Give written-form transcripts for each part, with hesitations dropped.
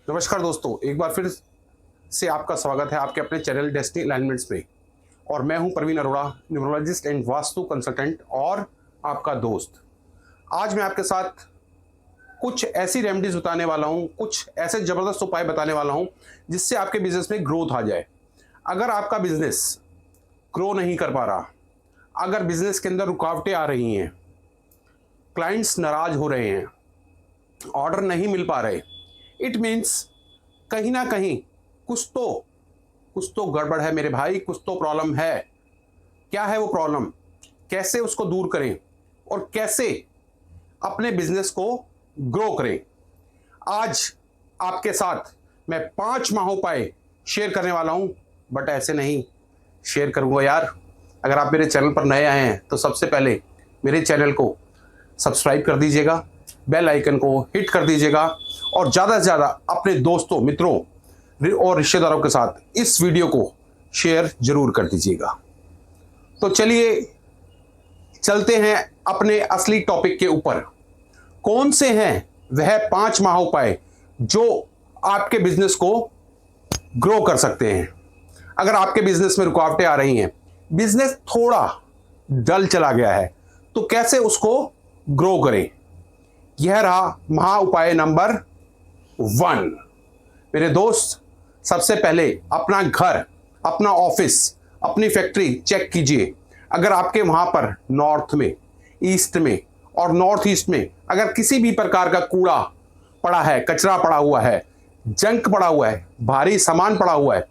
नमस्कार दोस्तों, एक बार फिर से आपका स्वागत है आपके अपने चैनल डेस्टिनी अलाइनमेंट्स पे। और मैं हूं Praveen Arora, numerologist and vastu consultant और आपका दोस्त। आज मैं आपके साथ कुछ ऐसी रेमेडीज बताने वाला हूं, कुछ ऐसे ज़बरदस्त उपाय बताने वाला हूं जिससे आपके बिजनेस में ग्रोथ आ जाए। अगर आपका बिजनेस ग्रो नहीं कर पा रहा, अगर बिजनेस के अंदर रुकावटें आ रही हैं, क्लाइंट्स नाराज हो रहे हैं, ऑर्डर नहीं मिल पा रहे, इट मीन्स कहीं ना कहीं कुछ तो गड़बड़ है मेरे भाई, कुछ तो प्रॉब्लम है। क्या है वो प्रॉब्लम, कैसे उसको दूर करें और कैसे अपने बिजनेस को ग्रो करें। आज आपके साथ मैं 5 महाउपाय शेयर करने वाला हूं, बट ऐसे नहीं शेयर करूंगा यार। अगर आप मेरे चैनल पर नए आए हैं तो सबसे पहले मेरे चैनल को सब्सक्राइब कर दीजिएगा, बेल आइकन को हिट कर दीजिएगा और ज़्यादा से ज़्यादा अपने दोस्तों, मित्रों और रिश्तेदारों के साथ इस वीडियो को शेयर जरूर कर दीजिएगा। तो चलिए चलते हैं अपने असली टॉपिक के ऊपर। कौन से हैं वह 5 महाउपाय जो आपके बिजनेस को ग्रो कर सकते हैं। अगर आपके बिजनेस में रुकावटें आ रही हैं, बिजनेस थोड़ा डल चला गया है, तो कैसे उसको ग्रो करें। यह रहा महाउपाय नंबर 1। मेरे दोस्त, सबसे पहले अपना घर, अपना ऑफिस, अपनी फैक्ट्री चेक कीजिए। अगर आपके वहां पर नॉर्थ में, ईस्ट में और नॉर्थ ईस्ट में अगर किसी भी प्रकार का कूड़ा पड़ा है, कचरा पड़ा हुआ है, जंक पड़ा हुआ है, भारी सामान पड़ा हुआ है,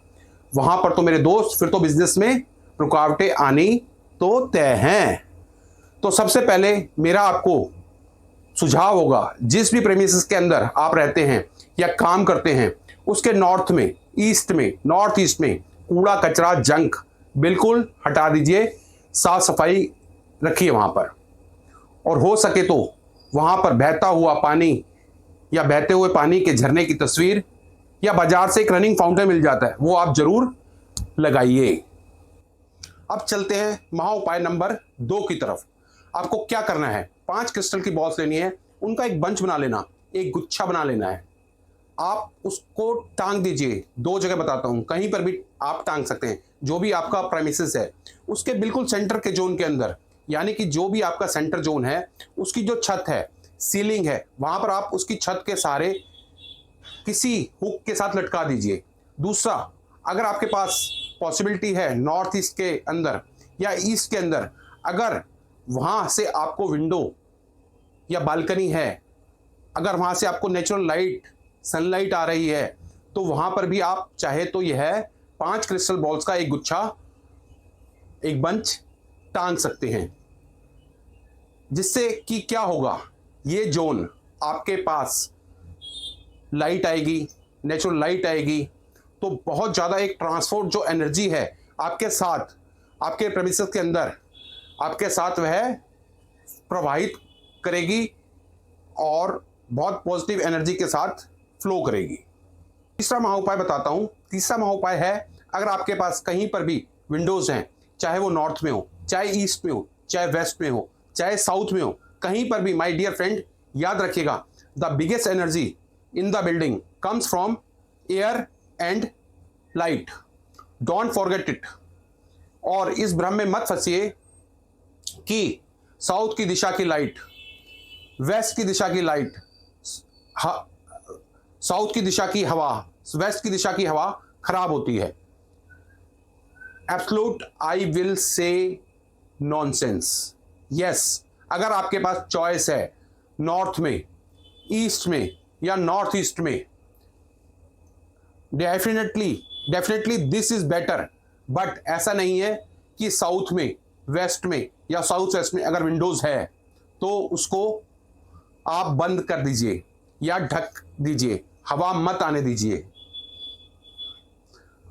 वहां पर तो मेरे दोस्त फिर तो बिजनेस में रुकावटें आनी तो तय हैं। तो सबसे पहले मेरा आपको सुझाव होगा, जिस भी प्रेमिसेस के अंदर आप रहते हैं या काम करते हैं, उसके नॉर्थ में, ईस्ट में, नॉर्थ ईस्ट में कूड़ा कचरा जंक बिल्कुल हटा दीजिए, साफ सफाई रखिए वहां पर। और हो सके तो वहां पर बहता हुआ पानी या बहते हुए पानी के झरने की तस्वीर या बाजार से एक रनिंग फाउंटेन मिल जाता है, वो आप जरूर लगाइए। अब चलते हैं महाउपाय नंबर 2 की तरफ। आपको क्या करना है, 5 क्रिस्टल की बॉल्स लेनी है, उनका एक बंच बना लेना, एक गुच्छा बना लेना है। आप उसको टांग दीजिए, 2 जगह बताता हूं, कहीं पर भी आप टांग सकते हैं। जो भी आपका प्रेमिसेस है उसके बिल्कुल सेंटर के जोन के अंदर, यानी कि जो भी आपका सेंटर जोन है, उसकी जो छत है, सीलिंग है, वहां पर आप उसकी छत के सहारे किसी हुक के साथ लटका दीजिए। दूसरा, अगर आपके पास पॉसिबिलिटी है नॉर्थ ईस्ट के अंदर या ईस्ट के अंदर, अगर वहां से आपको विंडो या बालकनी है, अगर वहां से आपको नेचुरल लाइट, सनलाइट आ रही है, तो वहां पर भी आप चाहे तो यह 5 क्रिस्टल बॉल्स का एक गुच्छा, एक बंच टांग सकते हैं। जिससे कि क्या होगा, ये जोन आपके पास लाइट आएगी, नेचुरल लाइट आएगी, तो बहुत ज़्यादा एक ट्रांसपोर्ट जो एनर्जी है आपके साथ, आपके प्रेमिसेस के अंदर आपके साथ वह प्रवाहित करेगी और बहुत पॉजिटिव एनर्जी के साथ फ्लो करेगी। तीसरा महाउपाय बताता हूं। तीसरा महाउपाय है, अगर आपके पास कहीं पर भी विंडोज हैं, चाहे वो नॉर्थ में हो, चाहे ईस्ट में हो, चाहे वेस्ट में हो, चाहे साउथ में हो, कहीं पर भी माय डियर फ्रेंड, याद रखिएगा, the biggest energy in the building comes from air and light, don't forget it. और इस भ्रम में मत फंसिए कि साउथ की दिशा की लाइट, वेस्ट की दिशा की लाइट, साउथ की दिशा की हवा, वेस्ट की दिशा की हवा खराब होती है। Absolute I will say nonsense. Yes, अगर आपके पास चॉइस है नॉर्थ में, ईस्ट में या नॉर्थ ईस्ट में, definitely this is better. But ऐसा नहीं है कि साउथ में, वेस्ट में या साउथ वेस्ट में अगर विंडोज है तो उसको आप बंद कर दीजिए या ढक दीजिए, हवा मत आने दीजिए।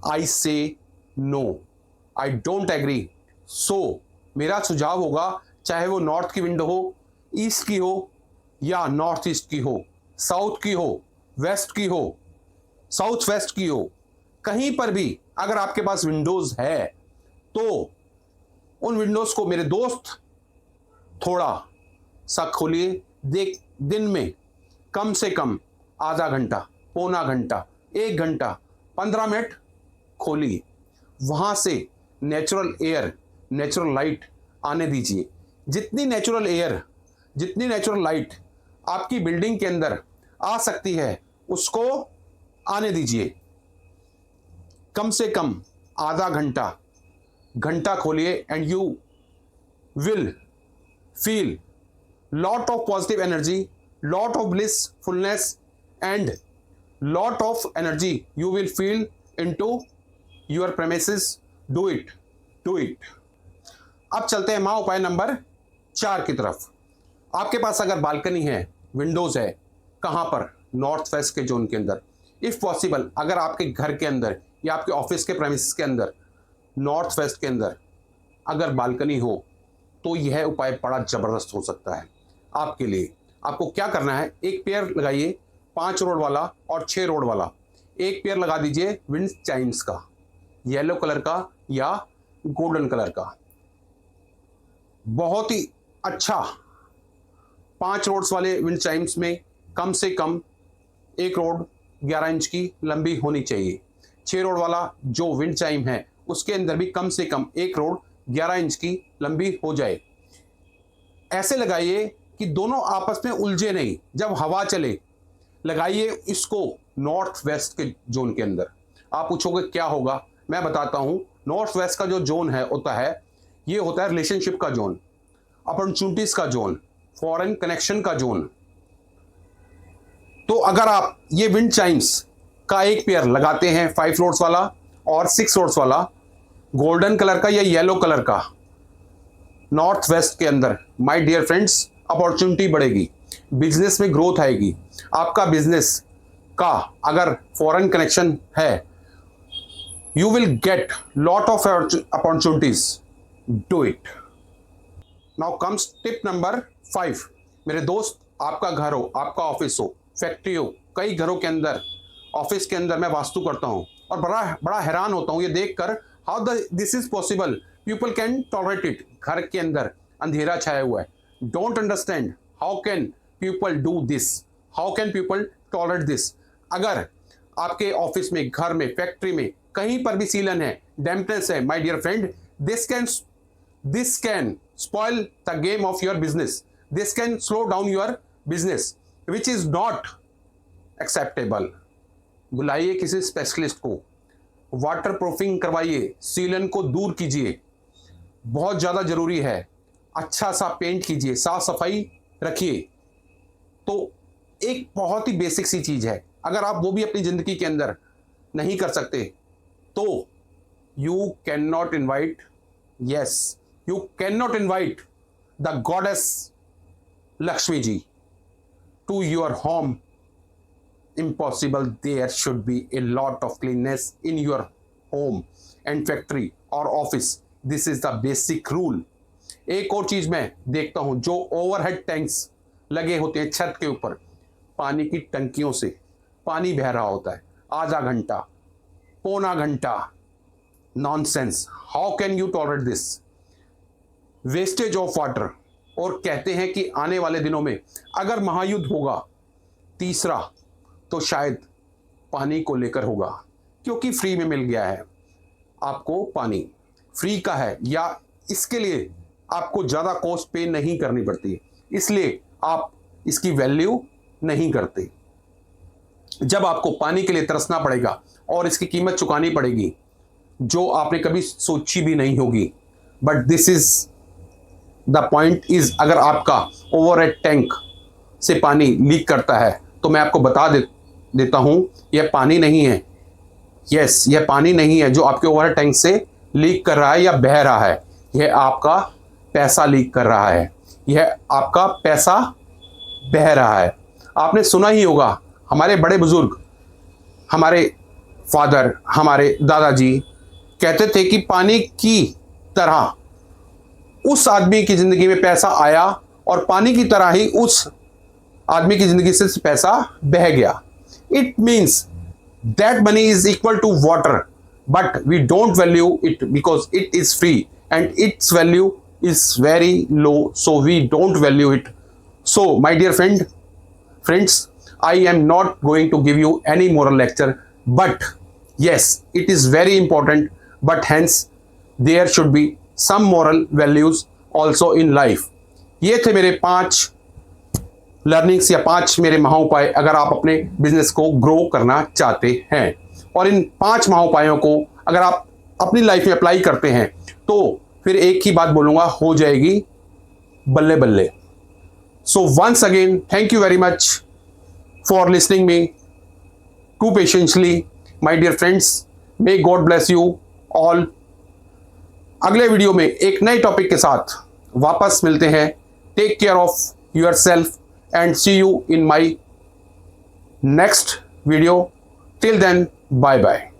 आई से नो, आई डोंट एग्री। सो मेरा सुझाव होगा, चाहे वो नॉर्थ की विंडो हो, ईस्ट की हो या नॉर्थ ईस्ट की हो, साउथ की हो, वेस्ट की हो, साउथ वेस्ट की हो, कहीं पर भी अगर आपके पास विंडोज है तो उन विंडोज को मेरे दोस्त थोड़ा सा खोलिए। देख, दिन में कम से कम आधा घंटा, पौना घंटा, 1 घंटा, 15 मिनट खोलिए, वहां से नेचुरल एयर, नेचुरल लाइट आने दीजिए। जितनी नेचुरल एयर, जितनी नेचुरल लाइट आपकी बिल्डिंग के अंदर आ सकती है उसको आने दीजिए। कम से कम आधा घंटा, घंटा खोलिए and you will feel lot of positive energy, lot of blissfulness and lot of energy you will feel into your premises. Do it, do it. अब चलते हैं महा उपाय नंबर 4 की तरफ। आपके पास अगर बालकनी है, विंडोज है, कहां पर? नॉर्थ वेस्ट के जोन के अंदर। इफ पॉसिबल, अगर आपके घर के अंदर या आपके ऑफिस के प्रेमिसेस के अंदर नॉर्थ वेस्ट के अंदर अगर बालकनी हो तो यह उपाय बड़ा जबरदस्त हो सकता है आपके लिए। आपको क्या करना है, एक पेयर लगाइए 5 रोड वाला और 6 रोड वाला। एक पेयर लगा दीजिए विंड चाइम्स का, येलो कलर का या गोल्डन कलर का। बहुत ही अच्छा 5 रोड्स वाले विंड चाइम्स में कम से कम एक रोड 11 इंच की लंबी होनी चाहिए। 6 रोड वाला जो विंड चाइम है उसके अंदर भी कम से कम एक रोड 11 इंच की लंबी हो जाए। ऐसे लगाइए कि दोनों आपस में उलझे नहीं। जब हवा चले लगाइए इसको नॉर्थ वेस्ट के जोन के अंदर। आप पूछोगे क्या होगा, मैं बताता हूं। नॉर्थ वेस्ट का जो जोन है होता है, ये होता है रिलेशनशिप का जोन, अपॉर्चुनिटीज का जोन, फॉरेन कनेक्शन का जोन। तो अगर आप ये विंड चाइम्स का एक पेयर लगाते हैं 5 रोड्स वाला और 6 रोड्स वाला, गोल्डन कलर का या येलो कलर का, नॉर्थ वेस्ट के अंदर, माय डियर फ्रेंड्स, अपॉर्चुनिटी बढ़ेगी, बिजनेस में ग्रोथ आएगी। आपका बिजनेस का अगर फॉरेन कनेक्शन है, you will get lot of opportunities. Do it. Now comes tip number 5। मेरे दोस्त, आपका घर हो, आपका ऑफिस हो, फैक्ट्री हो, कई घरों के अंदर, ऑफिस के अंदर मैं वास्तु करता हूं और बड़ा हैरान होता हूं ये देखकर, how this is possible, people can tolerate it. घर के अंदर अंधेरा छाया हुआ है, don't understand how can people do this, how can people tolerate this. अगर आपके ऑफिस में, घर में, फैक्ट्री में कहीं पर भी सीलन है, डैम्पनेस है, my dear friend, this can spoil the game of your business, this can slow down your business, which is not acceptable. बुलाइए किसी स्पेशलिस्ट को, वाटर प्रूफिंग करवाइए, सीलन को दूर कीजिए, बहुत ज़्यादा जरूरी है। अच्छा सा पेंट कीजिए, साफ सफाई रखिए। तो एक बहुत ही बेसिक सी चीज़ है, अगर आप वो भी अपनी ज़िंदगी के अंदर नहीं कर सकते तो you can not invite, yes, you can not invite the goddess Lakshmi ji to your home. Impossible. There should be a lot of cleanness in your home and factory or office. This is the basic rule. एक और चीज मैं देखता हूं, जो overhead tanks लगे होते हैं छत के ऊपर, पानी की टंकियों से पानी बह रहा होता है आधा घंटा, पौना घंटा। Nonsense. How can you tolerate this? Wastage of water. और कहते हैं कि आने वाले दिनों में अगर महायुद्ध होगा तीसरा, तो शायद पानी को लेकर होगा, क्योंकि फ्री में मिल गया है आपको, पानी फ्री का है, या इसके लिए आपको ज़्यादा कॉस्ट पे नहीं करनी पड़ती, इसलिए आप इसकी वैल्यू नहीं करते। जब आपको पानी के लिए तरसना पड़ेगा और इसकी कीमत चुकानी पड़ेगी जो आपने कभी सोची भी नहीं होगी। But this is the point is, अगर आपका ओवरहेड टैंक से पानी लीक करता है तो मैं आपको बता देता हूं, यह पानी नहीं है। यस, यह पानी नहीं है जो आपके ओवरहेड टैंक से लीक कर रहा है या बह रहा है, यह आपका पैसा लीक कर रहा है, यह आपका पैसा बह रहा है। आपने सुना ही होगा, हमारे बड़े बुजुर्ग, हमारे फादर, हमारे दादाजी कहते थे कि पानी की तरह उस आदमी की जिंदगी में पैसा आया और पानी की तरह ही उस आदमी की जिंदगी से पैसा बह गया। It means that money is equal to water, but we don't value it because it is free and its value is very low, so we don't value it. So my dear friends, I am not going to give you any moral lecture, but yes, it is very important, but hence there should be some moral values also in life. ये थे मेरे 5 learnings या 5 मेरे महाउपाय अगर आप अपने business को grow करना चाहते हैं। और इन 5 महाउपायों को अगर आप अपनी लाइफ में अप्लाई करते हैं तो फिर एक ही बात बोलूँगा, हो जाएगी बल्ले बल्ले। So once again thank you very much for listening me too patiently my dear friends. May God bless you all. अगले वीडियो में एक नए टॉपिक के साथ वापस मिलते हैं। Take care of yourself and see you in my next video. Till then, bye bye.